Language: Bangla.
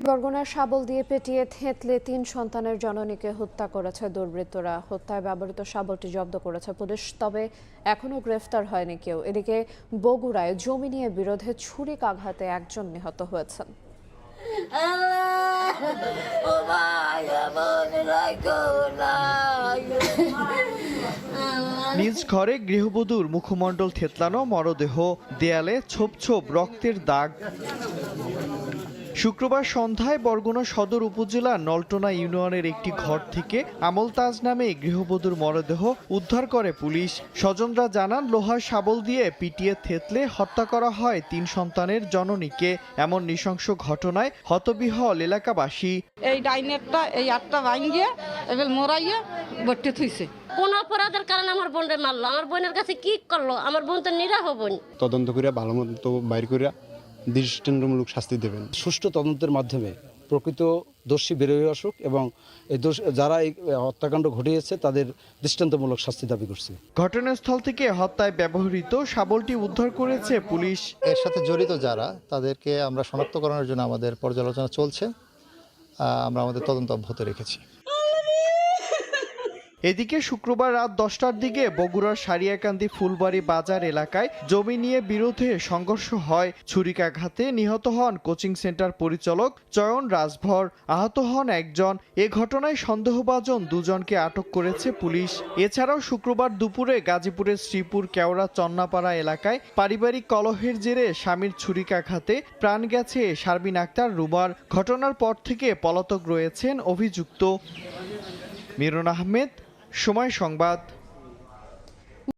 বরগুনার শাবল দিয়ে পেটিয়ে থেঁতলে ৩ সন্তানের জননীকে হত্যা করেছে দুর্বৃত্তরা। হত্যায় ব্যবহৃত শাবলটি জব্দ করেছে পুলিশ, তবে এখনো গ্রেফতার হয়নি কেউ। এদিকে বগুড়ায় জমি নিয়ে বিরোধে ছুরিকাঘাতে একজন নিহত হয়েছেন। নিজ ঘরে গৃহবধূর মুখমণ্ডল থেতলানো, মরদেহ, দেয়ালে ছোপ ছোপ রক্তের দাগ। শুক্রবার সন্ধ্যায় বরগুনা সদর উপজেলার নলটনা ইউনিয়নের একটি ঘর থেকে আমলতাজ নামে গৃহবধূর মরদেহ উদ্ধার করে পুলিশ। স্বজনরা জানান, লোহার শাবল দিয়ে পিটিয়ে থেতলে হত্যা করা হয় ৩ সন্তানের জননীকে। এমন নৃশংস ঘটনায় হতবিহ্বল এলাকাবাসী। এই ডাইনেরটা এই আটটা ভাঙিয়ে এবার মোরাইয়ে বট্টে থুইছে। কোন অপরাধের কারণে আমার বোনরে মারলো? আমার বোনের কাছে কি করলো? আমার বোন তো নিরাহ বোন। তদন্ত করে ভালো মতো বাইর করে দৃষ্টান্তমূলক শাস্তি দেবেন। সুষ্ঠু তদন্তের মাধ্যমে প্রকৃত দোষী বেরোয় আসুক এবং এই যারা এই হত্যাকাণ্ড ঘটিয়েছে তাদের দৃষ্টান্তমূলক শাস্তি দাবি করছে। ঘটনাস্থল থেকে হত্যায় ব্যবহৃত শাবলটি উদ্ধার করেছে পুলিশ। এর সাথে জড়িত যারা, তাদেরকে আমরা শনাক্তকরণের জন্য আমাদের পর্যালোচনা চলছে। আমরা আমাদের তদন্ত অব্যাহত রেখেছি। এদিকে শুক্রবার রাত 10টার দিকে বগুড়ার সারিয়াকান্দি ফুলবাড়ি বাজার এলাকায় জমি নিয়ে বিরোধে সংঘর্ষ হয়। ছুরিকাঘাতে নিহত হন কোচিং সেন্টার পরিচালক চয়ন রাজভর, আহত হন একজন। এ ঘটনায় সন্দেহভাজন দুজনকে আটক করেছে পুলিশ। এছাড়াও শুক্রবার দুপুরে গাজীপুরের শ্রীপুর কেওড়া চন্নাপাড়া এলাকায় পারিবারিক কলহের জেরে স্বামীর ছুরিকাঘাতে প্রাণ গেছে শারমিন আক্তার রুমার। ঘটনার পর থেকে পলাতক রয়েছেন অভিযুক্ত। মিরন আহমেদ, সময় সংবাদ।